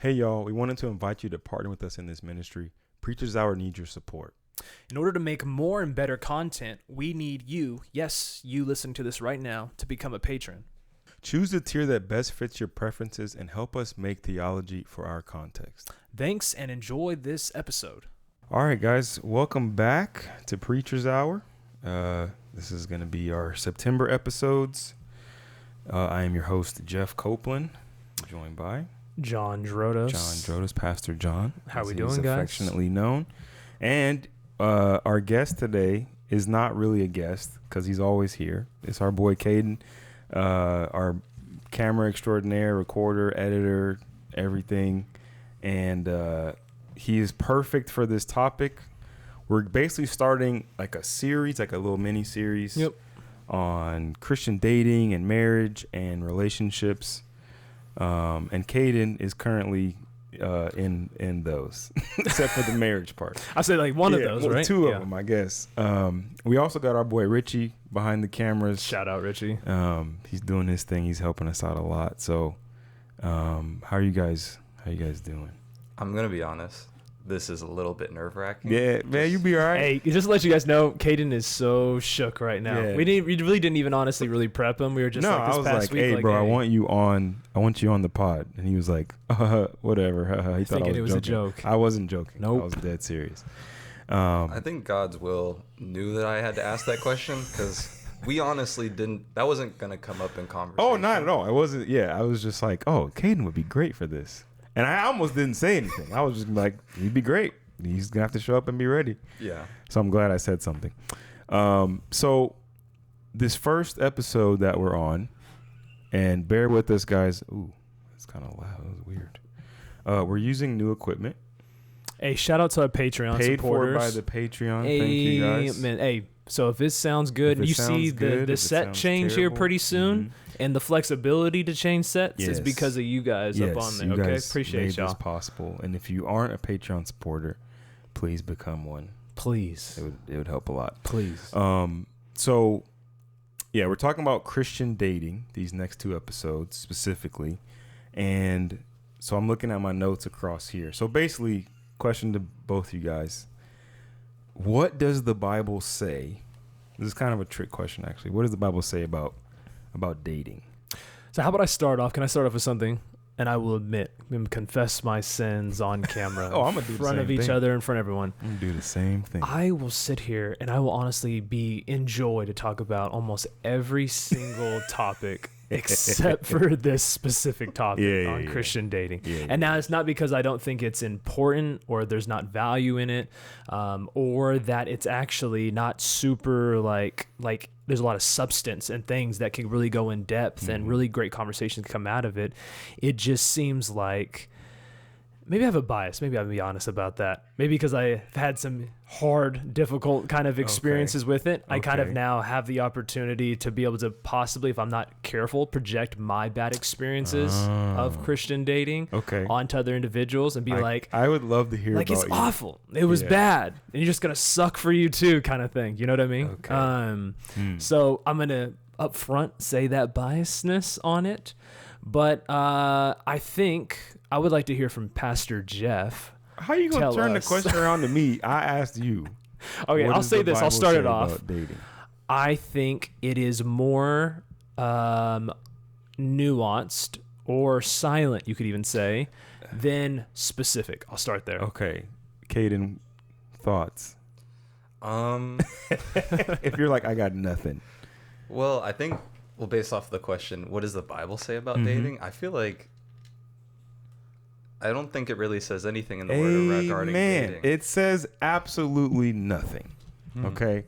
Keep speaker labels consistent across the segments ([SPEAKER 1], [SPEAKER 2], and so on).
[SPEAKER 1] Hey, y'all, we wanted to invite you to partner with us in this ministry. Preachers Hour needs your support.
[SPEAKER 2] In order to make more and better content, we need you, yes, you listening to this right now, to become a patron.
[SPEAKER 1] Choose the tier that best fits your preferences and help us make theology for our context.
[SPEAKER 2] Thanks and enjoy this episode.
[SPEAKER 1] All right, guys, welcome back to Preachers Hour. This is going to be our September episodes. I am your host, Jeff Copeland, joined by
[SPEAKER 2] John Drodos.
[SPEAKER 1] John Drodos, Pastor John.
[SPEAKER 2] How we
[SPEAKER 1] as
[SPEAKER 2] doing,
[SPEAKER 1] he's
[SPEAKER 2] guys?
[SPEAKER 1] affectionately known. And our guest today is not really a guest because he's always here. It's our boy Caden, our camera extraordinaire, recorder, editor, everything. And he is perfect for this topic. We're basically starting like a series, like a little mini series on Christian dating and marriage and relationships. And Caden is currently in those, except for the marriage part.
[SPEAKER 2] I say like one of those, right?
[SPEAKER 1] Two of them, I guess. We also got our boy Richie behind the cameras.
[SPEAKER 2] Shout out, Richie.
[SPEAKER 1] He's doing his thing. He's helping us out a lot. So, how are you guys doing?
[SPEAKER 3] I'm gonna be honest. This is a little bit nerve-wracking.
[SPEAKER 1] Yeah, man, you be all right.
[SPEAKER 2] Hey, just to let you guys know, Caden is so shook right now.
[SPEAKER 1] Yeah.
[SPEAKER 2] We really didn't even honestly really prep him. We were just
[SPEAKER 1] no,
[SPEAKER 2] like this
[SPEAKER 1] I was
[SPEAKER 2] past
[SPEAKER 1] like,
[SPEAKER 2] week.
[SPEAKER 1] hey,
[SPEAKER 2] like,
[SPEAKER 1] bro, I want you on the pod, and he was like, whatever. He thought
[SPEAKER 2] Thinking
[SPEAKER 1] I was
[SPEAKER 2] it was
[SPEAKER 1] joking.
[SPEAKER 2] a joke.
[SPEAKER 1] I wasn't joking.
[SPEAKER 2] Nope.
[SPEAKER 1] I was dead serious.
[SPEAKER 3] I think God's will knew that I had to ask that question because we honestly didn't. That wasn't gonna come up in conversation.
[SPEAKER 1] Oh, not at all. I wasn't. Yeah, I was just like, oh, Caden would be great for this, and I almost didn't say anything. I was just like, he'd be great. He's gonna have to show up and be ready.
[SPEAKER 3] Yeah.
[SPEAKER 1] So I'm glad I said something. So this first episode that we're on, and bear with us, guys. Ooh, it's kind of loud. That was weird. We're using new equipment.
[SPEAKER 2] Hey, shout out to our Patreon
[SPEAKER 1] Paid
[SPEAKER 2] supporters.
[SPEAKER 1] for by the Patreon. Thank you, guys.
[SPEAKER 2] Man, hey, so if this sounds good and you see the set change here pretty soon, and the flexibility to change sets is because of you guys up on there.
[SPEAKER 1] You
[SPEAKER 2] Okay,
[SPEAKER 1] guys
[SPEAKER 2] appreciate
[SPEAKER 1] made
[SPEAKER 2] y'all.
[SPEAKER 1] this possible. And if you aren't a Patreon supporter, please become one.
[SPEAKER 2] Please,
[SPEAKER 1] It would help a lot.
[SPEAKER 2] please.
[SPEAKER 1] So yeah, we're talking about Christian dating these next two episodes specifically. And so I'm looking at my notes across here. So basically, question to both you guys. What does the Bible say? This is kind of a trick question, actually. What does the Bible say about dating?
[SPEAKER 2] So how about I start off? Can I start off with something? And I will admit and confess my sins on camera.
[SPEAKER 1] Oh, I'm gonna do the
[SPEAKER 2] in front
[SPEAKER 1] same
[SPEAKER 2] of each
[SPEAKER 1] thing.
[SPEAKER 2] other, in front of everyone.
[SPEAKER 1] I'm gonna do the same thing.
[SPEAKER 2] I will sit here and I will honestly enjoy to talk about almost every single topic except for this specific topic on Christian dating. And now it's not because I don't think it's important or there's not value in it, or that it's actually not super like there's a lot of substance and things that can really go in depth and really great conversations come out of it. It just seems like maybe I have a bias. Maybe I'll be honest about that. Maybe because I've had some hard, difficult kind of experiences with it. I kind of now have the opportunity to be able to possibly, if I'm not careful, project my bad experiences of Christian dating onto other individuals and be
[SPEAKER 1] I would love to hear
[SPEAKER 2] like,
[SPEAKER 1] about
[SPEAKER 2] it's awful. It was bad. And you're just going to suck for you too kind of thing. You know what I mean?
[SPEAKER 1] Okay.
[SPEAKER 2] So I'm going to up front say that biasness on it. But I think I would like to hear from Pastor Jeff.
[SPEAKER 1] How you gonna turn the question around to me? I asked you.
[SPEAKER 2] Okay,
[SPEAKER 1] What
[SPEAKER 2] I'll
[SPEAKER 1] does
[SPEAKER 2] say
[SPEAKER 1] the
[SPEAKER 2] this. I'll
[SPEAKER 1] Bible
[SPEAKER 2] start
[SPEAKER 1] say
[SPEAKER 2] it off.
[SPEAKER 1] about dating?
[SPEAKER 2] I think it is more nuanced or silent, you could even say, than specific. I'll start there.
[SPEAKER 1] Okay, Caden, thoughts? If you're like, I got nothing.
[SPEAKER 3] Well, I think, based off the question, what does the Bible say about dating? I feel like I don't think it really says anything in the word regarding dating.
[SPEAKER 1] It says absolutely nothing. Okay,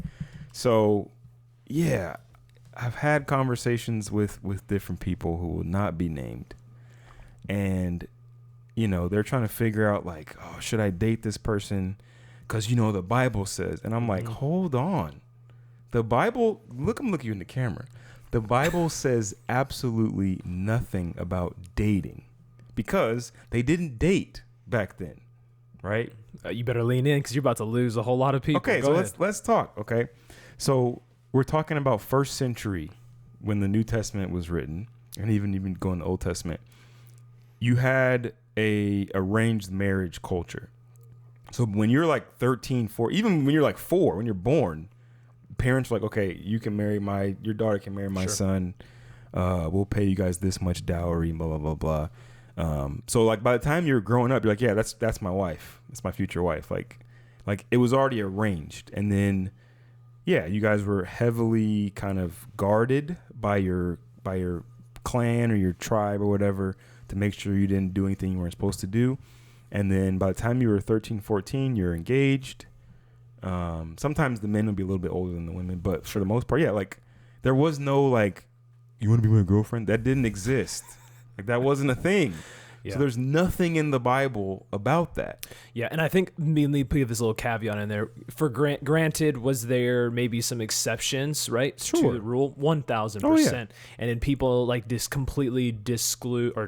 [SPEAKER 1] so yeah, I've had conversations with different people who will not be named, and they're trying to figure out like, oh, should I date this person? Because the Bible says, and I'm like, hold on, the Bible. I'm looking you in the camera. The Bible says absolutely nothing about dating because they didn't date back then, right?
[SPEAKER 2] You better lean in because you're about to lose a whole lot of people.
[SPEAKER 1] Okay,
[SPEAKER 2] Go
[SPEAKER 1] so
[SPEAKER 2] ahead.
[SPEAKER 1] let's talk. Okay, so we're talking about first century when the New Testament was written, and even going to Old Testament. You had a arranged marriage culture. So when you're like 13, 14, even when you're like 4, when you're born, parents are like, okay, you can marry your daughter can marry my son. We'll pay you guys this much dowry, blah, blah, blah, blah. So like by the time you're growing up, you're like, yeah, that's my wife. That's my future wife. Like it was already arranged. And then, yeah, you guys were heavily kind of guarded by your clan or your tribe or whatever to make sure you didn't do anything you weren't supposed to do. And then by the time you were 13, 14, you're engaged. Sometimes the men will be a little bit older than the women, but for the most part, yeah, like there was no like, you want to be my girlfriend? That didn't exist. Like that wasn't a thing. Yeah. So there's nothing in the Bible about that.
[SPEAKER 2] Yeah, and I think let me put this little caveat in there. For granted, was there maybe some exceptions, right, to the rule? 1,000%. And then people like completely disclude or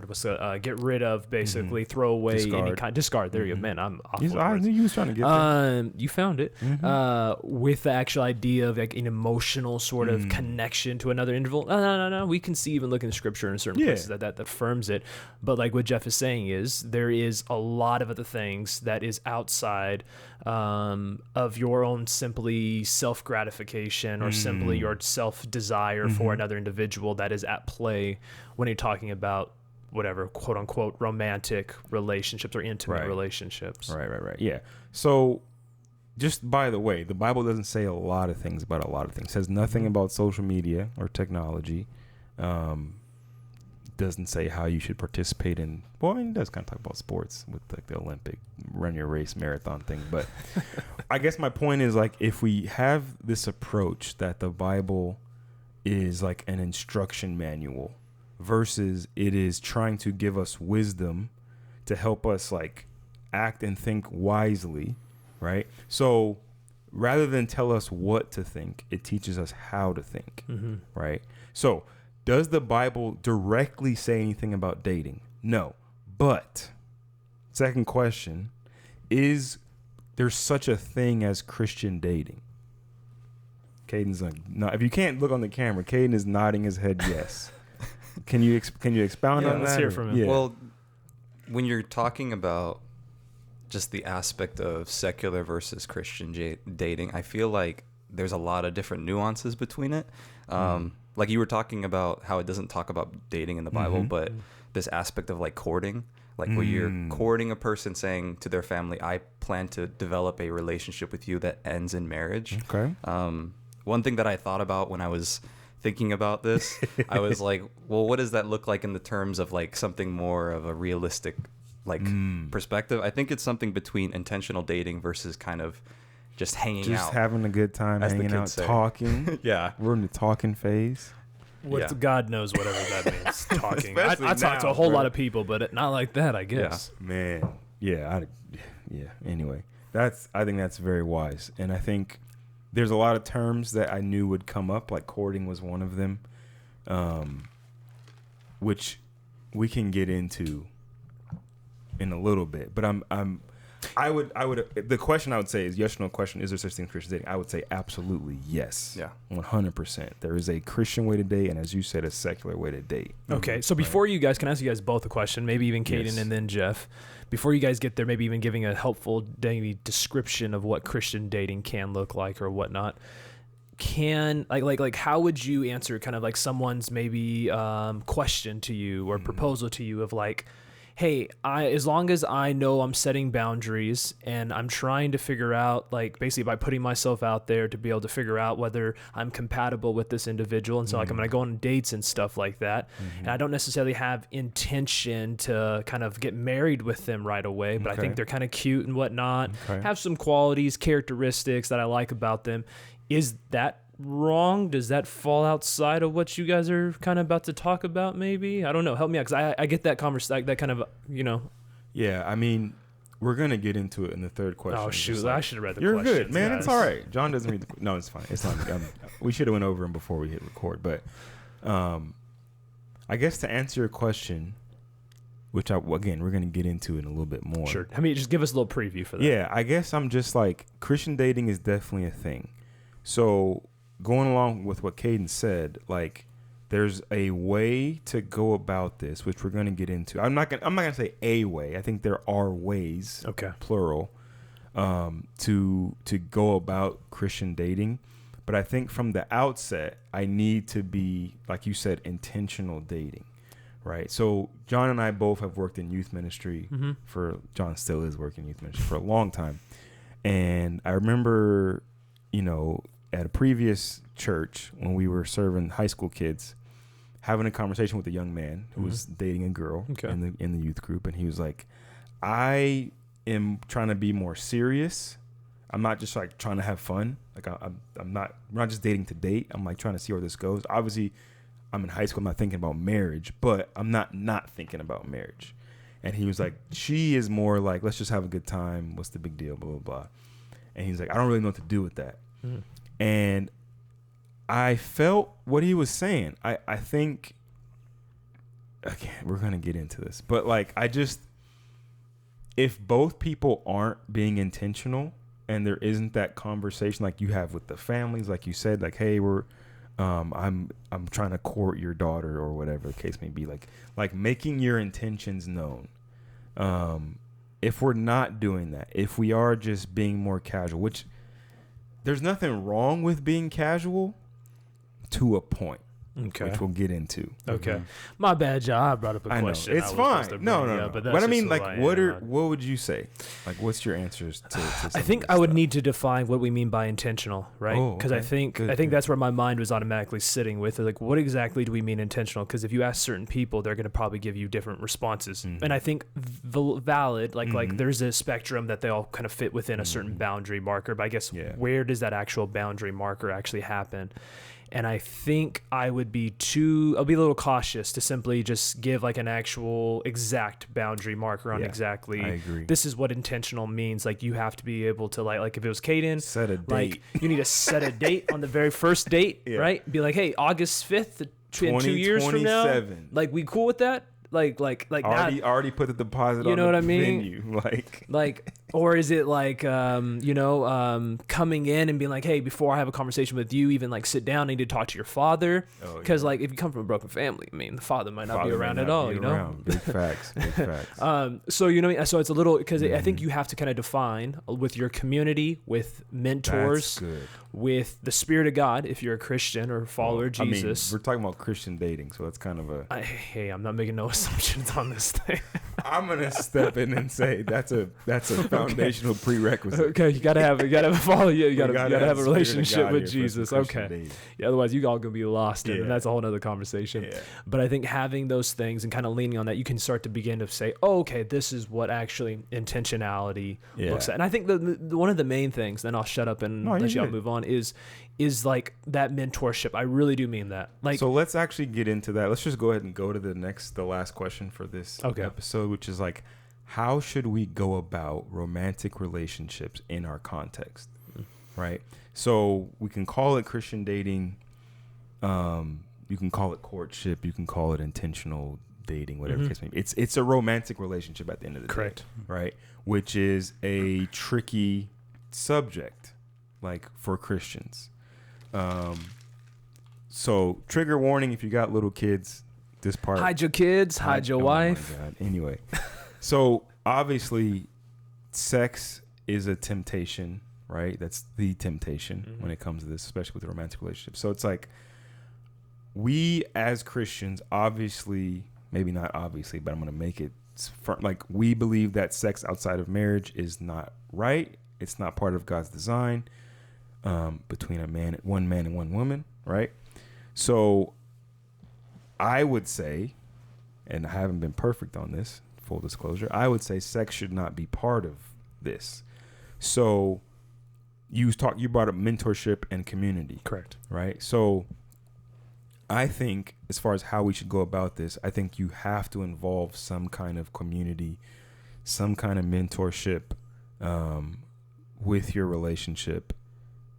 [SPEAKER 2] get rid of, basically throw away any kind discard. There you go, man. I'm awful.
[SPEAKER 1] I knew you was trying to get there.
[SPEAKER 2] You found it. With the actual idea of like an emotional sort of connection to another individual. No. We can see even look in Scripture in certain places that affirms it. But like what Jeff is saying is there is a lot of other things that is outside of your own simply self-gratification or simply your self-desire for another individual that is at play when you're talking about whatever quote-unquote romantic relationships or intimate relationships.
[SPEAKER 1] Right. Yeah. So just by the way, the Bible doesn't say a lot of things about a lot of things. It says nothing about social media or technology. Doesn't say how you should participate in. Well, I mean, it does kind of talk about sports with like the Olympic run your race marathon thing. But I guess my point is like if we have this approach that the Bible is like an instruction manual versus it is trying to give us wisdom to help us like act and think wisely, right? So rather than tell us what to think, it teaches us how to think, right? So does the Bible directly say anything about dating? No. But, second question, is there such a thing as Christian dating? Caden's like, no. If you can't look on the camera, Caden is nodding his head yes. Can you expound on that?
[SPEAKER 2] Let's hear from him.
[SPEAKER 3] Yeah. Well, when you're talking about just the aspect of secular versus Christian dating, I feel like there's a lot of different nuances between it. Like you were talking about how it doesn't talk about dating in the Bible, but this aspect of like courting, like where you're courting a person saying to their family, I plan to develop a relationship with you that ends in marriage.
[SPEAKER 1] Okay.
[SPEAKER 3] One thing that I thought about when I was thinking about this, I was like, well, what does that look like in the terms of like something more of a realistic like perspective? I think it's something between intentional dating versus kind of just hanging out.
[SPEAKER 1] Just having a good time, hanging out, talking.
[SPEAKER 3] Yeah.
[SPEAKER 1] We're in the talking phase.
[SPEAKER 2] God knows whatever that means, talking. I talk to a whole lot of people, but not like that, I guess.
[SPEAKER 1] Yeah. Man. Yeah. Anyway, I think that's very wise. And I think there's a lot of terms that I knew would come up, like courting was one of them, which we can get into in a little bit. But I would. The question I would say is yes or no question. Is there such thing as Christian dating? I would say absolutely yes.
[SPEAKER 3] Yeah,
[SPEAKER 1] 100%. There is a Christian way to date, and as you said, a secular way to date.
[SPEAKER 2] Okay, so before you guys, can I ask you guys both a question? Maybe even Caden and then Jeff. Before you guys get there, maybe even giving a helpful maybe description of what Christian dating can look like or whatnot. Can like how would you answer kind of like someone's maybe question to you or proposal to you of like, hey, as long as I know I'm setting boundaries and I'm trying to figure out, like, basically by putting myself out there to be able to figure out whether I'm compatible with this individual. And so, like, I'm going to go on dates and stuff like that. And I don't necessarily have intention to kind of get married with them right away, but I think they're kind of cute and whatnot, have some qualities, characteristics that I like about them. Is that wrong? Does that fall outside of what you guys are kind of about to talk about? Maybe, I don't know, help me out, because I get that conversation, that kind of, you know.
[SPEAKER 1] Yeah, I mean, we're gonna get into it in the third question.
[SPEAKER 2] Oh shoot, like, I should have read the
[SPEAKER 1] you're
[SPEAKER 2] questions.
[SPEAKER 1] You're good, man. Guys. It's all right. John doesn't read the no, it's fine. It's not. We should have went over them before we hit record, but I guess to answer your question, which again we're gonna get into in a little bit more.
[SPEAKER 2] Sure. I mean, just give us a little preview for that.
[SPEAKER 1] Yeah, I guess I'm just like, Christian dating is definitely a thing. So going along with what Caden said, like, there's a way to go about this, which we're going to get into. I'm not gonna say a way. I think there are ways, plural, to go about Christian dating. But I think from the outset, I need to be, like you said, intentional dating, right? So John and I both have worked in youth ministry John still is working in youth ministry for a long time. And I remember, at a previous church when we were serving high school kids, having a conversation with a young man who was dating a girl in the youth group. And he was like, I am trying to be more serious. I'm not just like trying to have fun. Like we're not just dating to date. I'm like trying to see where this goes. Obviously, I'm in high school. I'm not thinking about marriage, but I'm not thinking about marriage. And he was like, she is more like, let's just have a good time. What's the big deal? Blah, blah, blah. And he's like, I don't really know what to do with that. And I felt what he was saying. I think, again, we're going to get into this, but like, if both people aren't being intentional, and there isn't that conversation like you have with the families, like you said, like, hey, I'm trying to court your daughter or whatever the case may be, like making your intentions known. If we're not doing that, if we are just being more casual, which there's nothing wrong with being casual to a point. Okay. Which we'll get into.
[SPEAKER 2] Okay. My bad, John. I brought up a question.
[SPEAKER 1] It's fine. No. But I mean, like, what would you say? Like, what's your answers to
[SPEAKER 2] I think I would need to define what we mean by intentional, right? Because I think that's where my mind was automatically sitting with. Like, what exactly do we mean intentional? Because if you ask certain people, they're going to probably give you different responses. And I think valid, like there's a spectrum that they all kind of fit within a certain boundary marker. But I guess where does that actual boundary marker actually happen? And I think I'll be a little cautious to simply just give like an actual exact boundary marker on exactly.
[SPEAKER 1] I agree.
[SPEAKER 2] This is what intentional means. Like you have to be able to like if it was Caden,
[SPEAKER 1] set a date.
[SPEAKER 2] Like you need to set a date on the very first date, right? Be like, hey, August 5th, in 2 years from now, like we cool with that? Like
[SPEAKER 1] already put the deposit on the venue,
[SPEAKER 2] like or is it like coming in and being like, hey, before I have a conversation with you, even like sit down, I need to talk to your father, because like if you come from a broken family, I mean the father might not be around at all,
[SPEAKER 1] Big facts.
[SPEAKER 2] So so it's a little, because I think you have to kind of define with your community, with mentors, with the Spirit of God, if you're a Christian or a follower of Jesus.
[SPEAKER 1] We're talking about Christian dating, so that's kind of
[SPEAKER 2] hey, I'm not making no assumptions on this thing.
[SPEAKER 1] I'm gonna step in and say that's a foundational prerequisite.
[SPEAKER 2] Okay, you gotta have a follow. You gotta have a relationship with Jesus. Okay, otherwise you all gonna be lost, and that's a whole other conversation. But I think having those things and kind of leaning on that, you can start to begin to say, oh, okay, this is what actually intentionality looks at. And I think one of the main things, then I'll shut up and let y'all move on, is like that mentorship. I really do mean that. Like,
[SPEAKER 1] so let's actually get into that. Let's just go ahead and go to the last question for this episode, which is like, how should we go about romantic relationships in our context, right? So we can call it Christian dating. You can call it courtship. You can call it intentional dating, whatever the case may be. It's a romantic relationship at the end of the day, right? Which is a tricky subject, like for Christians. So trigger warning if you got little kids. This part.
[SPEAKER 2] Hide your kids. Hide your wife.
[SPEAKER 1] My God. Anyway, so obviously, sex is a temptation, right? That's the temptation when it comes to this, especially with a romantic relationship. So it's like, we as Christians, obviously, maybe not obviously, but I'm going to make it like, we believe that sex outside of marriage is not right. It's not part of God's design between one man and one woman, right? So I would say, and I haven't been perfect on this, full disclosure, I would say sex should not be part of this. So you brought up mentorship and community.
[SPEAKER 2] Correct.
[SPEAKER 1] Right? So I think, as far as how we should go about this, I think you have to involve some kind of community, some kind of mentorship with your relationship,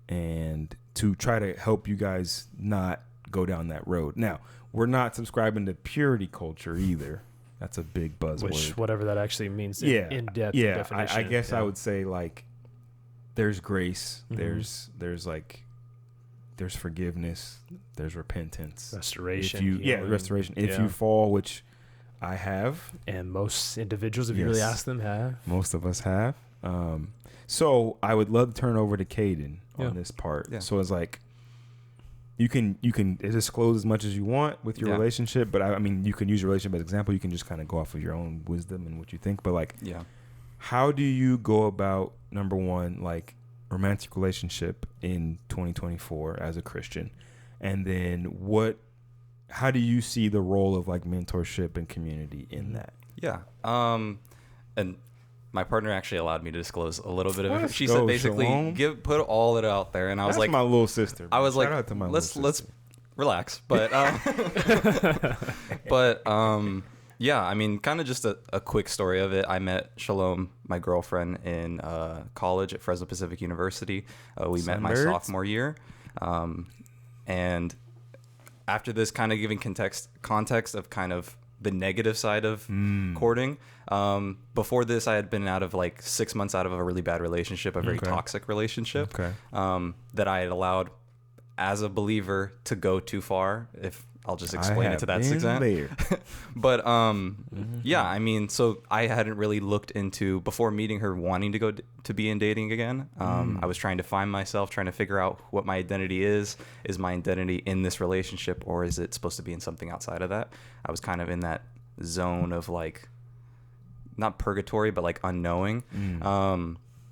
[SPEAKER 1] and to try to help you guys not go down that road. Now, we're not subscribing to purity culture either. That's a big buzzword.
[SPEAKER 2] Which, whatever that actually means in depth definition.
[SPEAKER 1] I guess I would say, like, there's grace. There's like there's forgiveness, there's repentance,
[SPEAKER 2] restoration.
[SPEAKER 1] Restoration. If you fall, which I have,
[SPEAKER 2] and most individuals, if you really ask them, have.
[SPEAKER 1] Most of us have. So I would love to turn over to Caden on this part. Yeah. So it's like you can disclose as much as you want with your relationship, but I mean you can use your relationship as an example. You can just kind of go off of your own wisdom and what you think. But like, how do you go about, number one, like romantic relationship in 2024 as a Christian, and then how do you see the role of like mentorship and community in that?
[SPEAKER 3] Yeah. And my partner actually allowed me to disclose a little bit of it. She said basically put all it out there, and I was like,
[SPEAKER 1] my little sister.
[SPEAKER 3] I was like, let's relax, but yeah, I mean, kind of just a quick story of it. I met Shalom, my girlfriend, in college at Fresno Pacific University. We met my sophomore year, and after this, kind of giving context of kind of the negative side of courting. Before this, I had been out of like 6 months out of a really bad relationship, a very toxic relationship, that I had allowed as a believer to go too far. If I'll just explain it to that extent. But yeah, I mean, so I hadn't really looked into, before meeting her, wanting to go to be in dating again. I was trying to find myself, trying to figure out what my identity is. Is my identity in this relationship, or is it supposed to be in something outside of that? I was kind of in that zone of like, not purgatory, but like unknowing.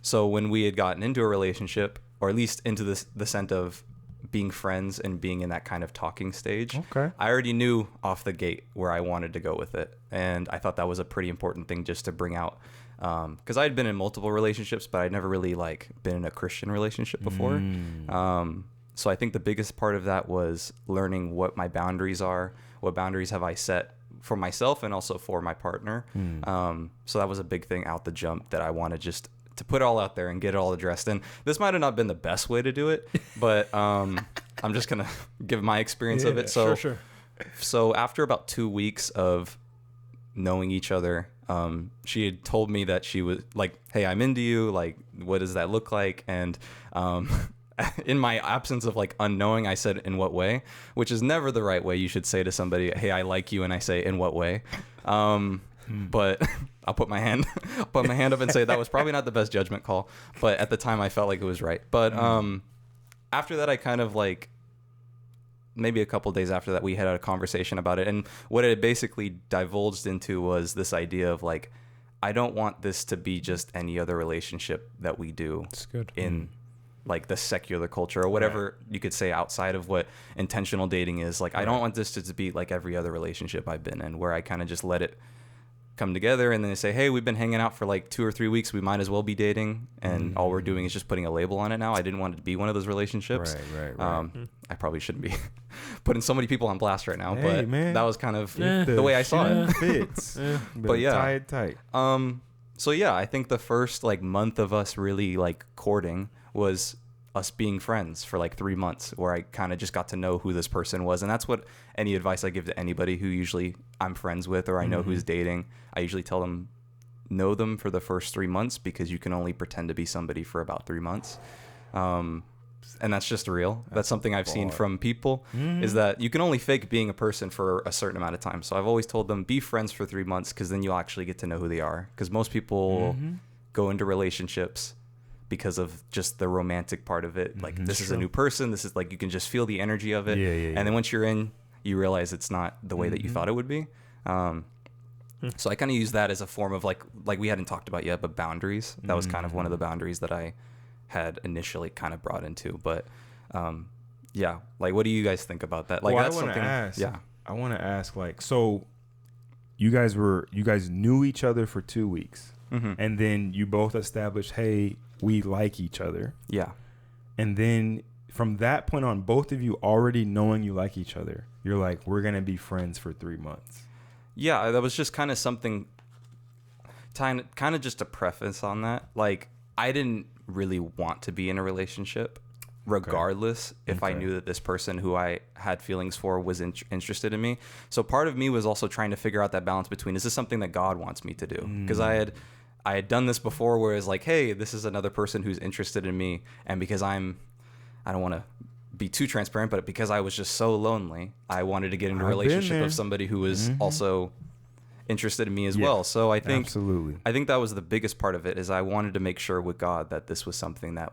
[SPEAKER 3] So when we had gotten into a relationship, or at least into the sense of being friends and being in that kind of talking stage, I already knew off the gate where I wanted to go with it. And I thought that was a pretty important thing just to bring out, because I had been in multiple relationships, but I'd never really like been in a Christian relationship before. So I think the biggest part of that was learning what my boundaries are, what boundaries have I set for myself and also for my partner. So that was a big thing out the jump, that I wanted just to put it all out there and get it all addressed. And this might have not been the best way to do it, but I'm just gonna give my experience of it. So
[SPEAKER 2] sure.
[SPEAKER 3] So after about 2 weeks of knowing each other, she had told me that she was like, hey, I'm into you, like, what does that look like? And in my absence of like unknowing, I said, in what way? Which is never the right way. You should say to somebody, hey, I like you, and I say, in what way? But I'll put my hand up and say that was probably not the best judgment call, but at the time I felt like it was right. But after that, I kind of like, maybe a couple days after that, we had a conversation about it, and what it basically divulged into was this idea of like, I don't want this to be just any other relationship that we do in like the secular culture, or whatever you could say outside of what intentional dating is. Like, I don't want this to be like every other relationship I've been in, where I kind of just let it come together and then they say, hey, we've been hanging out for like 2 or 3 weeks, we might as well be dating, and all we're doing is just putting a label on it now. I didn't want it to be one of those relationships. Right. I probably shouldn't be putting so many people on blast right now, but that was kind of the way I saw it.
[SPEAKER 1] Fits.
[SPEAKER 3] But yeah,
[SPEAKER 1] tie it tight.
[SPEAKER 3] So yeah, I think the first like month of us really like courting was us being friends for like 3 months, where I kind of just got to know who this person was. And that's what any advice I give to anybody who usually I'm friends with, or I know who's dating, I usually tell them, know them for the first 3 months, because you can only pretend to be somebody for about 3 months. And that's just real. That's something I've seen from people, is that you can only fake being a person for a certain amount of time. So I've always told them, be friends for 3 months, because then you'll actually get to know who they are. Because most people go into relationships because of just the romantic part of it. Like, this is a new person. This is like, you can just feel the energy of it. And then once you're in, you realize it's not the way that you thought it would be. So I kind of use that as a form of like we hadn't talked about yet, but boundaries. That was kind of one of the boundaries that I had initially kind of brought into. But yeah, like, what do you guys think about that? Like, that's something.
[SPEAKER 1] I want to ask, like, so you guys knew each other for 2 weeks, and then you both established, hey, we like each other. Yeah. And then from that point on, both of you already knowing you like each other, you're like, we're going to be friends for 3 months.
[SPEAKER 3] Yeah, that was just kind of something, kind of just a preface on that. Like, I didn't really want to be in a relationship, regardless if I knew that this person who I had feelings for was interested in me. So part of me was also trying to figure out that balance between, is this something that God wants me to do? Because I had done this before, where it's like, hey, this is another person who's interested in me, and because I don't want to be too transparent, but because I was just so lonely, I wanted to get into a relationship of somebody who was also interested in me as well. So I think that was the biggest part of it, is I wanted to make sure with God that this was something that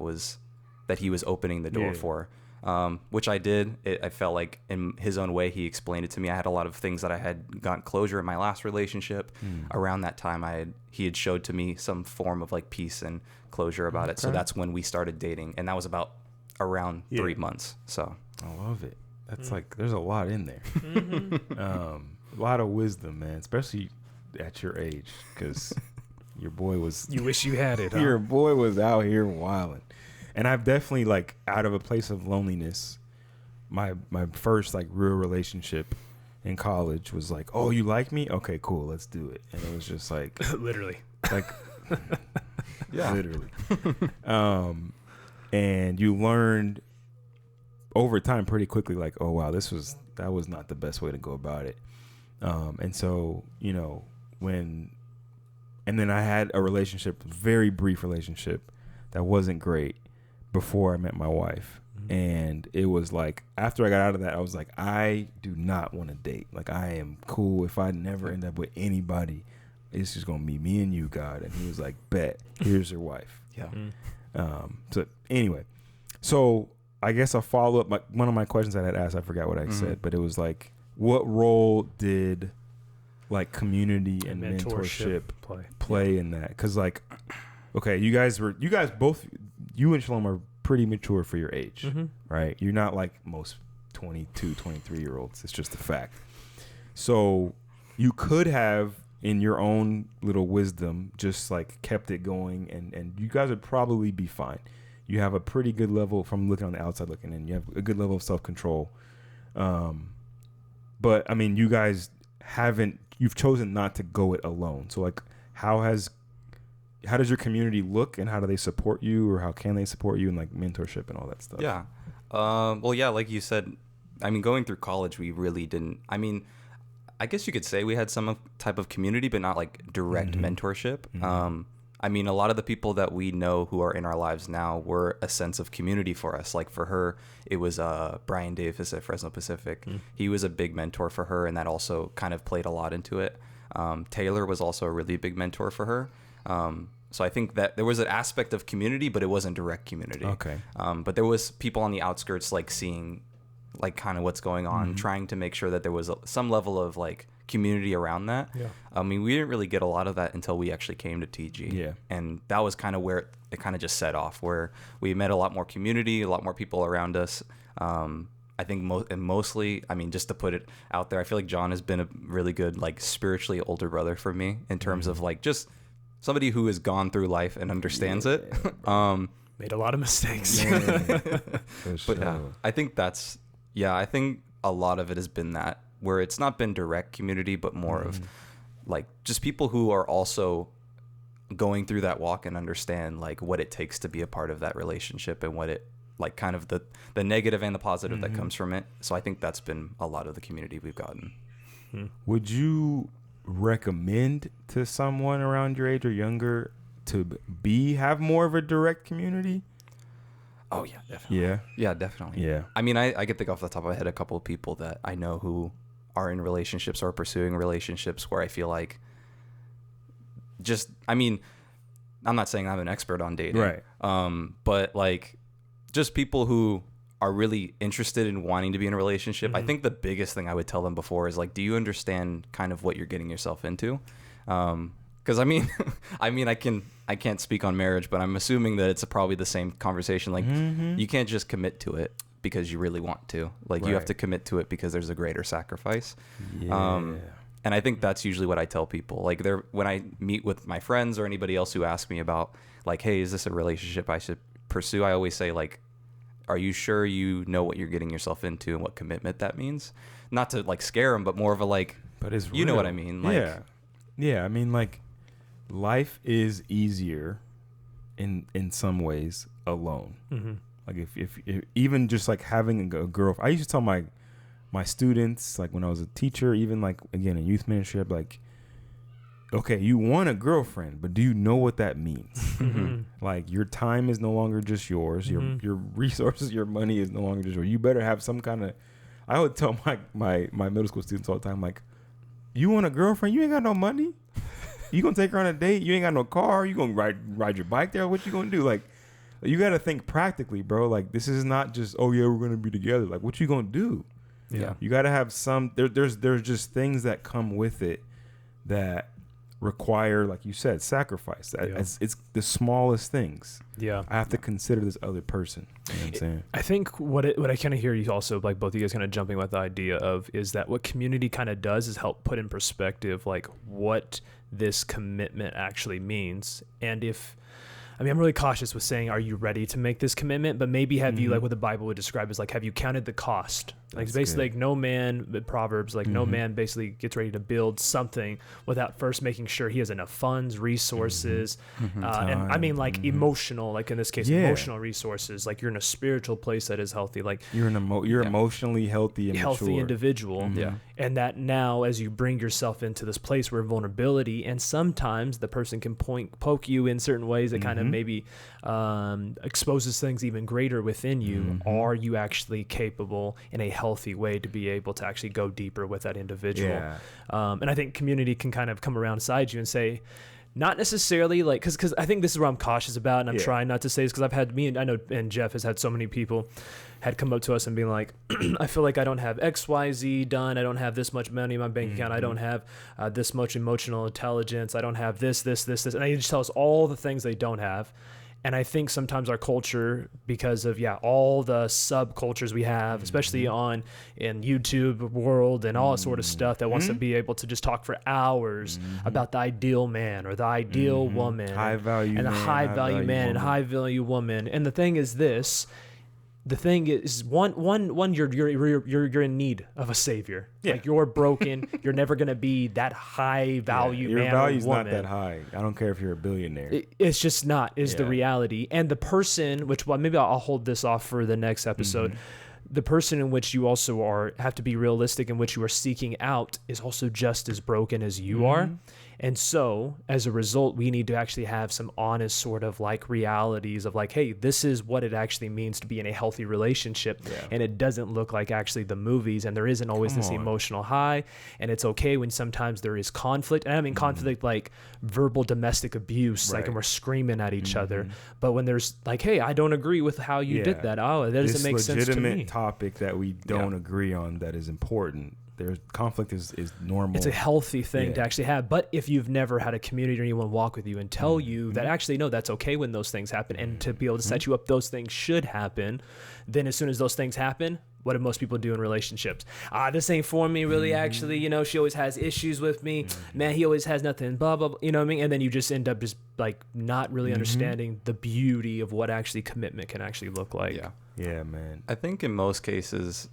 [SPEAKER 3] he was opening the door for, which I did. I felt like in his own way, he explained it to me. I had a lot of things that I had gotten closure in my last relationship. Around that time, he had showed to me some form of like peace and closure about it. So that's when we started dating, and that was about around 3 months. So
[SPEAKER 1] I love it. That's like, there's a lot in there. A lot of wisdom, man, especially at your age, because your boy was,
[SPEAKER 2] you wish you had it, huh?
[SPEAKER 1] Your boy was out here wilding. And I've definitely, like, out of a place of loneliness, my first like real relationship in college was like, oh, you like me? Okay, cool, let's do it. And it was just like
[SPEAKER 2] literally
[SPEAKER 1] literally. And you learned over time pretty quickly, like, oh wow, that was not the best way to go about it. And so, you know, and then I had a relationship, very brief relationship, that wasn't great before I met my wife. And it was like, after I got out of that, I was like, I do not want to date. Like, I am cool if I never end up with anybody. It's just going to be me and you, God. And he was like, bet, here's your wife.
[SPEAKER 3] Yeah.
[SPEAKER 1] So anyway, so I guess a follow up, one of my questions I had asked, I forgot what I said, but it was like, what role did like community and mentorship play in that? Because like, okay, you both, you and Shalom are pretty mature for your age, right? You're not like most 22, 23-year-olds. It's just a fact. So you could have, in your own little wisdom, just like kept it going, and you guys would probably be fine. You have a pretty good level, from looking on the outside looking in, you have a good level of self-control. But I mean, you guys you've chosen not to go it alone. So like, how does your community look, and how do they support you, or how can they support you in like mentorship and all that stuff?
[SPEAKER 3] Yeah. Well, yeah, like you said, I mean, going through college, we really didn't, I mean, I guess you could say we had some type of community, but not like direct mentorship. I mean, a lot of the people that we know who are in our lives now were a sense of community for us. Like for her, it was Brian Davis at Fresno Pacific. He was a big mentor for her, and that also kind of played a lot into it. Taylor was also a really big mentor for her. So I think that there was an aspect of community, but it wasn't direct community.
[SPEAKER 1] Okay.
[SPEAKER 3] But there was people on the outskirts, like seeing like kind of what's going on, trying to make sure that there was some level of like community around that. Yeah. I mean, we didn't really get a lot of that until we actually came to TG. Yeah. And that was kind of where it kind of just set off, where we met a lot more community, a lot more people around us. I think mostly, I mean, just to put it out there, I feel like John has been a really good, like, spiritually older brother for me in terms of like just somebody who has gone through life and understands it.
[SPEAKER 2] Made a lot of mistakes.
[SPEAKER 3] But yeah, I think I think a lot of it has been that, where it's not been direct community, but more of like just people who are also going through that walk and understand like what it takes to be a part of that relationship, and what it like kind of the negative and the positive that comes from it. So I think that's been a lot of the community we've gotten.
[SPEAKER 1] Would you recommend to someone around your age or younger to have more of a direct community?
[SPEAKER 3] Oh yeah, definitely. Yeah, definitely.
[SPEAKER 1] Yeah.
[SPEAKER 3] I mean, I could think off the top of my head a couple of people that I know who are in relationships or pursuing relationships where I feel like I mean, I'm not saying I'm an expert on dating.
[SPEAKER 1] Right.
[SPEAKER 3] But like just people who are really interested in wanting to be in a relationship. I think the biggest thing I would tell them before is like, do you understand kind of what you're getting yourself into? Because I mean, I can't speak on marriage, but I'm assuming that it's probably the same conversation. Like you can't just commit to it because you really want to. Like you have to commit to it because there's a greater sacrifice. Yeah. And I think that's usually what I tell people. Like when I meet with my friends or anybody else who asks me about like, hey, is this a relationship I should pursue? I always say like, are you sure you know what you're getting yourself into and what commitment that means? Not to like scare them, but more of a like,
[SPEAKER 1] but it's
[SPEAKER 3] you know what I mean? Like,
[SPEAKER 1] yeah. I mean, like, life is easier in some ways alone. Like if even just like having a girlfriend. I used to tell my students, like when I was a teacher, even like again in youth ministry, I'd be like, okay, you want a girlfriend, but do you know what that means? Like your time is no longer just yours. Your resources, your money is no longer just yours. You better have some kind of. I would tell my middle school students all the time, like, you want a girlfriend? You ain't got no money. You gonna take her on a date? You ain't got no car. You gonna ride your bike there? What you gonna do? Like, you got to think practically, bro. Like, this is not just, oh yeah, we're gonna be together. Like, what you gonna do?
[SPEAKER 2] Yeah.
[SPEAKER 1] You got to have some. There's just things that come with it that require, like you said, sacrifice. It's the smallest things.
[SPEAKER 2] Yeah.
[SPEAKER 1] I have to consider this other person. You know what I'm saying?
[SPEAKER 2] I think what I kind of hear you also, like both of you guys kind of jumping with the idea of, is that what community kind of does is help put in perspective like what this commitment actually means. And I'm really cautious with saying, are you ready to make this commitment? But maybe have you, like what the Bible would describe as like, have you counted the cost? Like it's basically like no man, Proverbs, like no man basically gets ready to build something without first making sure he has enough funds, resources, and I mean like emotional, like in this case, emotional resources. Like you're in a spiritual place that is healthy. Like
[SPEAKER 1] you're emotionally healthy and
[SPEAKER 2] healthy
[SPEAKER 1] mature.
[SPEAKER 2] individual. Yeah. And that now, as you bring yourself into this place where vulnerability, and sometimes the person can poke you in certain ways that kind of maybe exposes things even greater within you. Are you actually capable in a healthy way to be able to actually go deeper with that individual? And I think community can kind of come around beside you and say, not necessarily like, because I think this is where I'm cautious about, and I'm trying not to say this because I've had and Jeff has had so many people had come up to us and being like, I feel like I don't have XYZ done. I don't have this much money in my bank account. I don't have this much emotional intelligence. I don't have this. And they just tell us all the things they don't have. And I think sometimes our culture, because of all the subcultures we have, especially in YouTube world and all that sort of stuff, that wants to be able to just talk for hours about the ideal man or the ideal woman,
[SPEAKER 1] high value
[SPEAKER 2] and the high value man and high value woman. And the thing is this. The thing is, one, you're in need of a savior. Yeah. Like you're broken. You're never gonna be that high value man or woman.
[SPEAKER 1] Your value's not that high. I don't care if you're a billionaire.
[SPEAKER 2] It's just not. Is the reality. And the person, maybe I'll hold this off for the next episode. The person in which you also have to be realistic, in which you are seeking out, is also just as broken as you are. And so, as a result, we need to actually have some honest sort of like realities of like, hey, this is what it actually means to be in a healthy relationship. Yeah. And it doesn't look like actually the movies, and there isn't always this emotional high. And it's okay when sometimes there is conflict. And I mean conflict like verbal domestic abuse, like, and we're screaming at each other. But when there's like, hey, I don't agree with how you did that. Oh, that doesn't make sense to me.
[SPEAKER 1] Legitimate topic that we don't agree on that is important. There's conflict is normal.
[SPEAKER 2] It's a healthy thing to actually have. But if you've never had a community or anyone walk with you and tell you that actually, no, that's okay when those things happen, and to be able to set you up, those things should happen, then as soon as those things happen, what do most people do in relationships? This ain't for me, really, actually. She always has issues with me. Man, he always has nothing, blah, blah, blah. You know what I mean? And then you just end up just like not really understanding the beauty of what actually commitment can actually look like.
[SPEAKER 1] Yeah, man.
[SPEAKER 3] I think in most cases,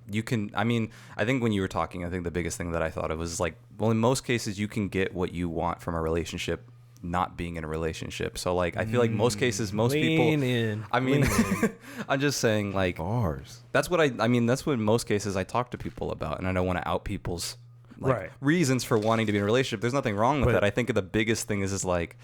[SPEAKER 3] I think when you were talking, I think the biggest thing that I thought of was like, well, in most cases, you can get what you want from a relationship not being in a relationship. So like, I feel like most cases, most people, I'm just saying like,
[SPEAKER 1] bars.
[SPEAKER 3] That's what that's what in most cases I talk to people about, and I don't want to out people's reasons for wanting to be in a relationship. There's nothing wrong with that. I think the biggest thing is like,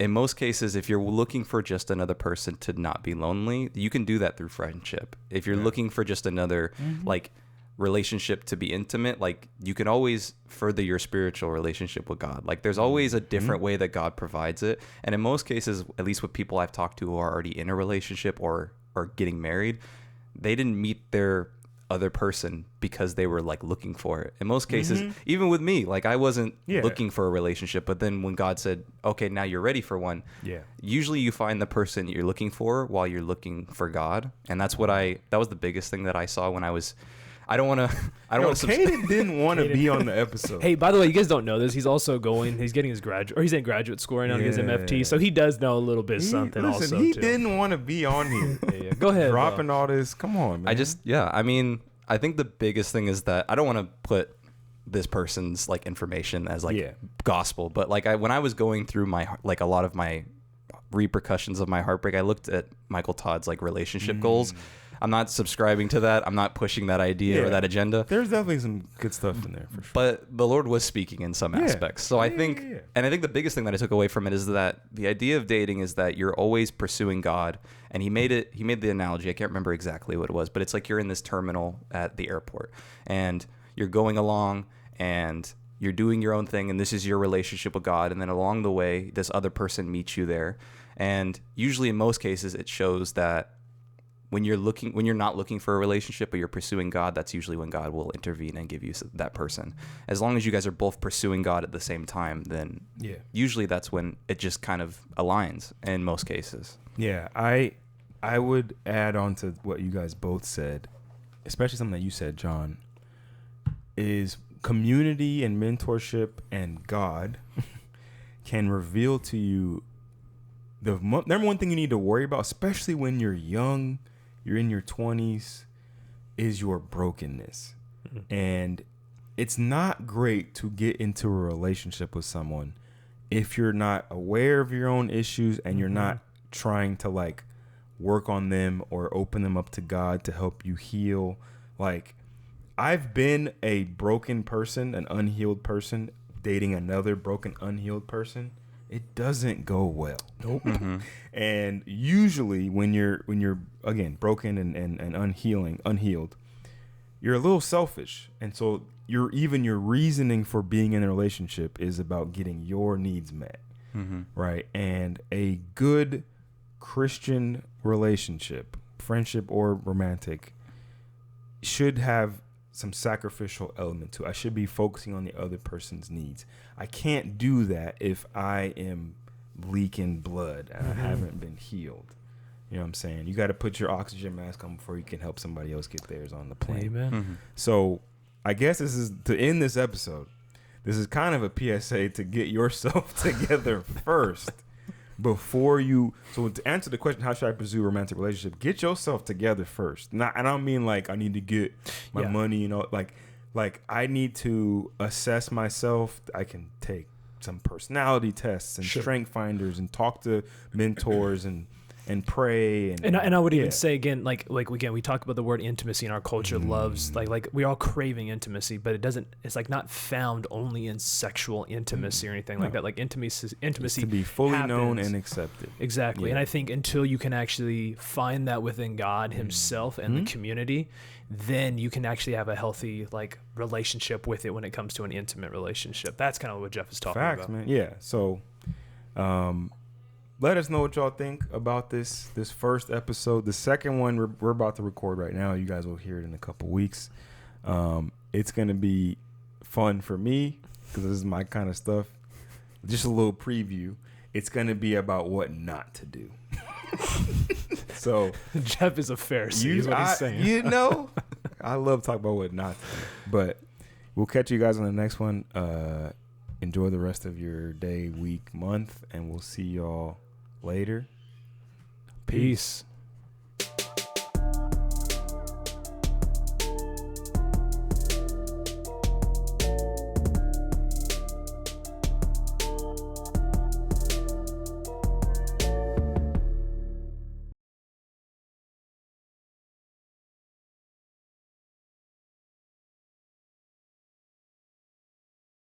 [SPEAKER 3] in most cases, if you're looking for just another person to not be lonely, you can do that through friendship. If you're looking for just another like relationship to be intimate, like you can always further your spiritual relationship with God. Like there's always a different way that God provides it. And in most cases, at least with people I've talked to who are already in a relationship or getting married, they didn't meet their other person because they were like looking for it. In most cases, even with me, like I wasn't looking for a relationship, but then when God said, okay, now you're ready for one, usually you find the person you're looking for while you're looking for God. And that's what that was the biggest thing that I saw when I was,
[SPEAKER 1] Caden didn't want to be on the episode.
[SPEAKER 2] Hey, by the way, you guys don't know this. He's also he's getting his he's in graduate school right now. He has MFT, so he does know a little bit something.
[SPEAKER 1] He didn't want to be on here.
[SPEAKER 2] Go ahead.
[SPEAKER 1] Dropping all this. Come on, man.
[SPEAKER 3] I think the biggest thing is that I don't want to put this person's like information as like gospel, but like when I was going through a lot of my repercussions of my heartbreak, I looked at Michael Todd's like relationship goals. I'm not subscribing to that. I'm not pushing that idea or that agenda.
[SPEAKER 1] There's definitely some good stuff in there for sure.
[SPEAKER 3] But the Lord was speaking in some aspects. So I think, and I think the biggest thing that I took away from it is that the idea of dating is that you're always pursuing God. And he made the analogy. I can't remember exactly what it was, but it's like you're in this terminal at the airport and you're going along and you're doing your own thing, and this is your relationship with God. And then along the way, this other person meets you there. And usually in most cases, it shows that when you're not looking for a relationship, but you're pursuing God, that's usually when God will intervene and give you that person. As long as you guys are both pursuing God at the same time, then usually that's when it just kind of aligns in most cases.
[SPEAKER 1] Yeah, I would add on to what you guys both said, especially something that you said, John, is community and mentorship and God can reveal to you the number one thing you need to worry about, especially when you're young, you're in your 20s, is your brokenness. Mm-hmm. And it's not great to get into a relationship with someone if you're not aware of your own issues and you're not trying to like work on them or open them up to God to help you heal. Like, I've been a broken person, an unhealed person, dating another broken, unhealed person. It doesn't go well. Nope. Mm-hmm. And usually when you're again broken and unhealed, you're a little selfish. And so your reasoning for being in a relationship is about getting your needs met. Mm-hmm. Right? And a good Christian relationship, friendship or romantic, should have some sacrificial element to it. I should be focusing on the other person's needs. I can't do that if I am leaking blood and I haven't been healed. You know what I'm saying? You got to put your oxygen mask on before you can help somebody else get theirs on the plane.
[SPEAKER 2] Amen. Mm-hmm.
[SPEAKER 1] So I guess this is to end this episode. This is kind of a PSA to get yourself together first. Before you, so to answer the question, how should I pursue a romantic relationship? Get yourself together first. Not, I don't mean like I need to get my money, you know, like I need to assess myself. I can take some personality tests and strength finders and talk to mentors and pray and
[SPEAKER 2] I would even say again, like again, we talk about the word intimacy, and our culture loves like we're all craving intimacy, but it's like not found only in sexual intimacy or anything like that. Like intimacy
[SPEAKER 1] it's to be fully known and accepted.
[SPEAKER 2] Exactly. And I think until you can actually find that within God himself and the community, then you can actually have a healthy like relationship with it when it comes to an intimate relationship. That's kind of what Jeff is talking about.
[SPEAKER 1] Man. Yeah. So let us know what y'all think about this first episode. The second one we're about to record right now. You guys will hear it in a couple weeks. It's going to be fun for me because this is my kind of stuff. Just a little preview. It's going to be about what not to do. So
[SPEAKER 2] Jeff is a Pharisee is what he's saying.
[SPEAKER 1] You know, I love talking about what not to do. But we'll catch you guys on the next one. Enjoy the rest of your day, week, month, and we'll see y'all later.
[SPEAKER 2] Peace.